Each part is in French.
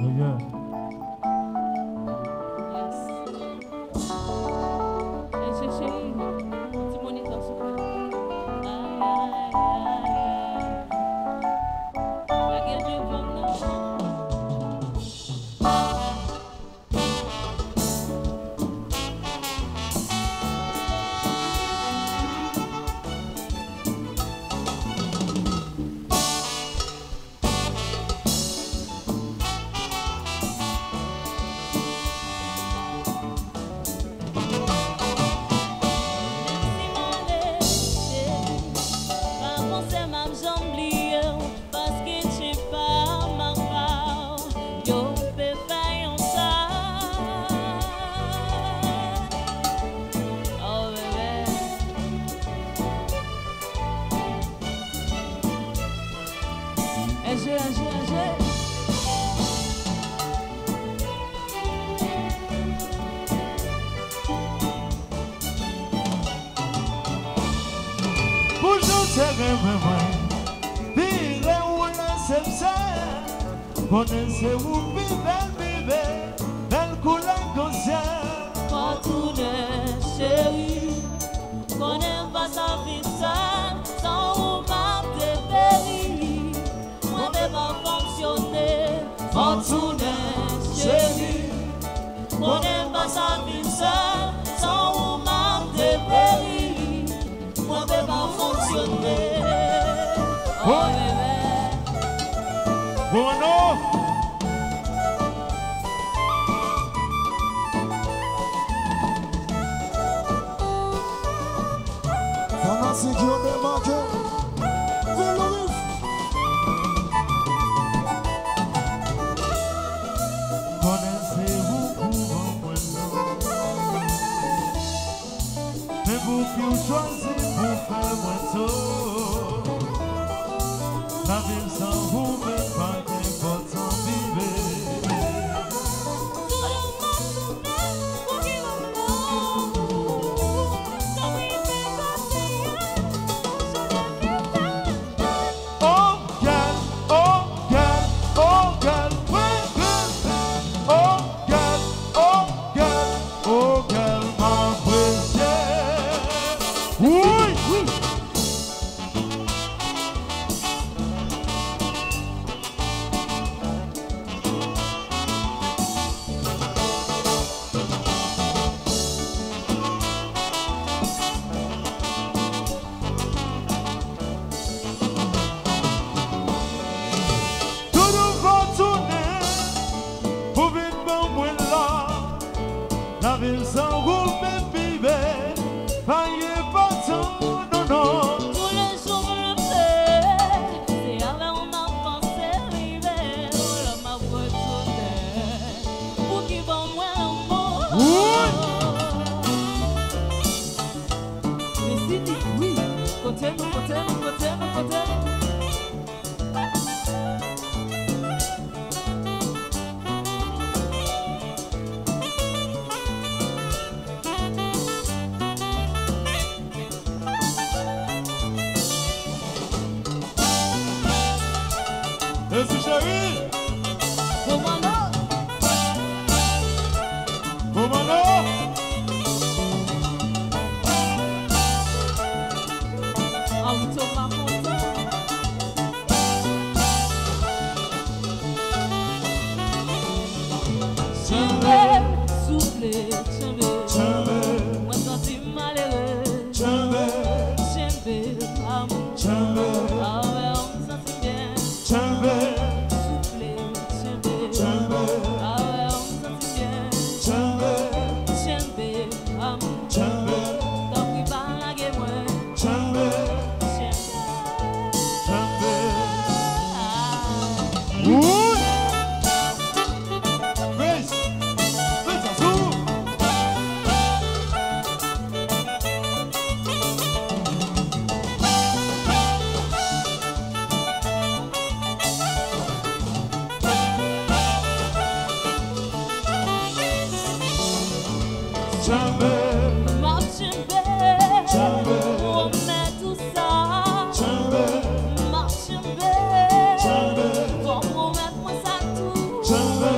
Yeah. Connaissez-vous bébé, belle couleur consciente. Quand tout est chéri, connais pas sa vie seule, sans où m'a dépéri, moi ne pas fonctionner. Quand tout est chéri, connais pas sa vie seule, sans où m'a dépéri, moi ne pas fonctionner. Oh bébé. Oh non. Pharmacie qui ont démarqué. Vélorif. Connaissez-vous courant moi mais vous qui choisissez pour faire moins tôt. La ville sans vous même pas qu'importe sans vivre. La ville sans vous même vivre, pas y est pas tant, non, non. Tous les jours je le fais, c'est avec mon enfance arrivé, oh là ma retournée, pour qui va moins un mot. Mais si dit oui, côté nous, côté nous, côté nous, côté nous. Esse chéri, Comando, comando. ah oui, tu m'as content. Chambé, soufflé, chambé, moi quand tu malheureux, Chambé, chambé, amour, chambé, ah ouais, on me sent bien. chambé, Soufflé, chambé, chambé, ah ouais, on me sent bien. chambé, Chambé, amour, chambé, t'as pris par la gueule, moi. chambé, Chambé, chambé. ah. Ouh! Grace, Grace Azul. Chambé, Ma chambé, chambé, on met tout ça. chambé, Ma chambé, chambé, faut qu'on mette moi ça tout. chambé,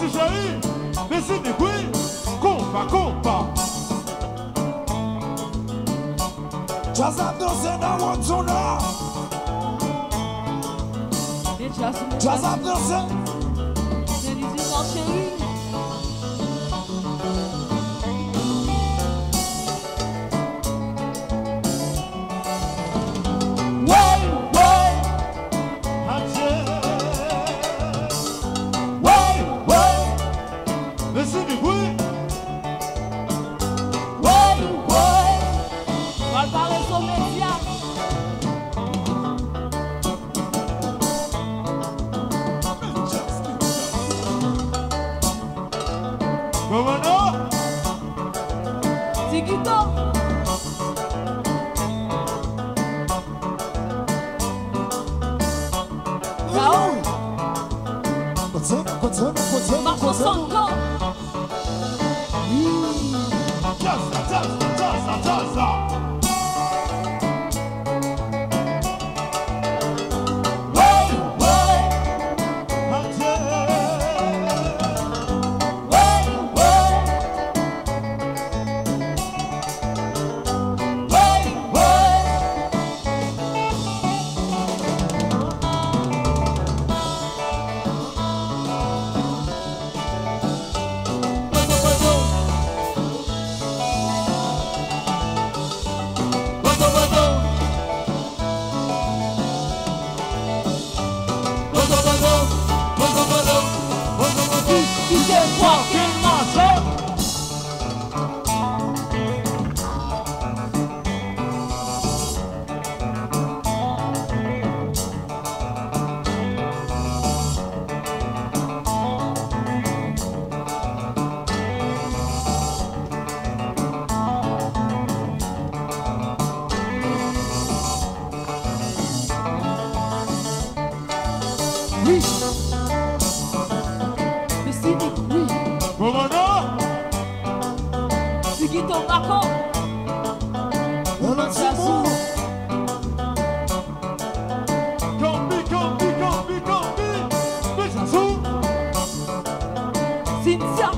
Merci chérie. Merci de oui. Compa, compa. Jazz up dansé dans votre zone là. Jazz up dansé. C'est du dimanche chérie. Merci de oui. On va parler sur les médias. Comment non? Tigito. Marco Sanko. Oui. Mais c'est dit oui. Comment non? Tigito Marco. Cynthia.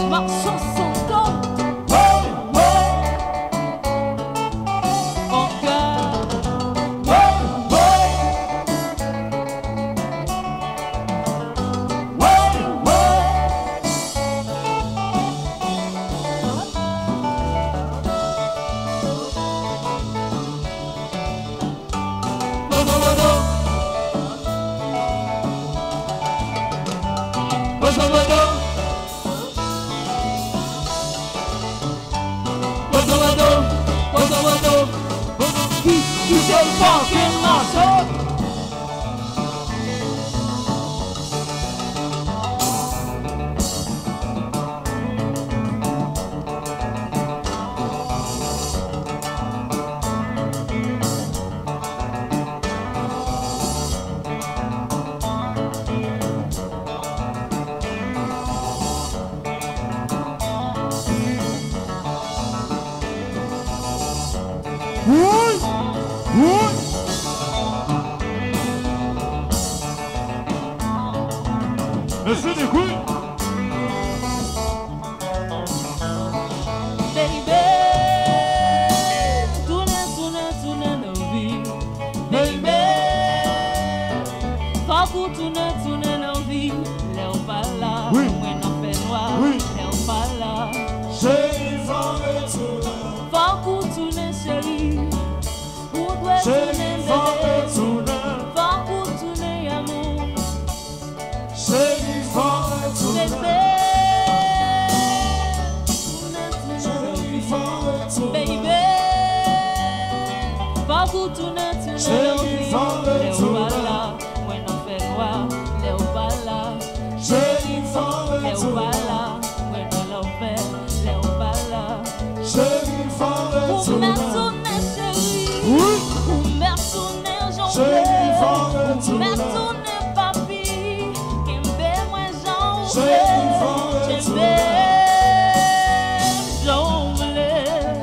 Marco Sanko. DJ fucking Marshall. Merci de oui. Baby, tourne nos vies. Baby, faut tourne nos vies. Léo pas là, oui. Moi non fait noir. Oui. Léo pas là. Chérie, Faut tourne chérie. Où doit tourner bébé? Faut tourner amour. Bébé, baby, faut tourner nos vies. Léo pas là, moi non fait noir. Léo pas là. Léo pas là, moi non fait. Léo pas là. Pour me tourner chérie, pour me tourner jongleur, pour me tourner papi, kembe moi jongleur, kembe jongleur.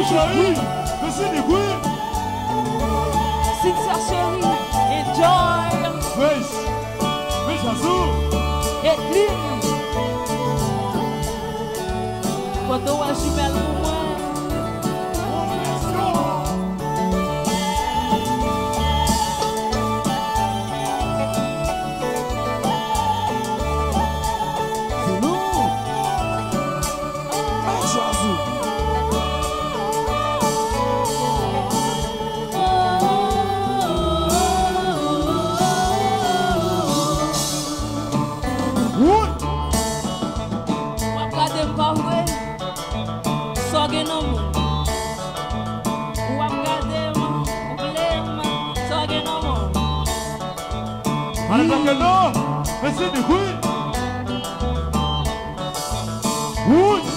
chérie. Merci de oui. Cynthia chérie. Enjoy. Oui, Jazou. Et clean. Quando eu jumelle pour moi. Non, mais c'est de oui. Oui.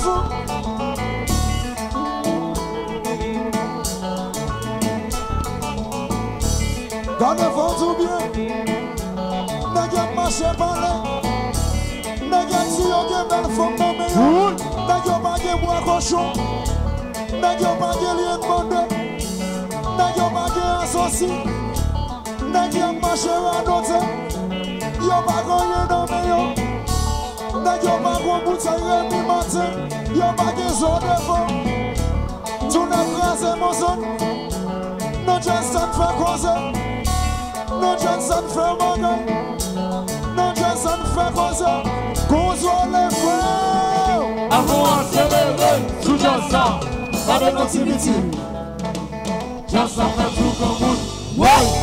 sous. Gardez-vous tout bien. N'a marché par là. N'a si on a belle femme dans mes yeux. N'a pas de bois cochon. N'a pas de lien de monde. N'a pas de associé. N'a marché à d'autres. Y'a pas gagné dans mes yeux. N'a pas de bouteille de matin. Y'a pas de zone de fond. Tout n'a pas mon son. Non, Johnson fait cause. Non, Johnson fait mangue. Non, Johnson fait cause. Cause les frères. Avant accéléré, sous Johnson, pas de continuité. Johnson fait tout comme vous. Ouais!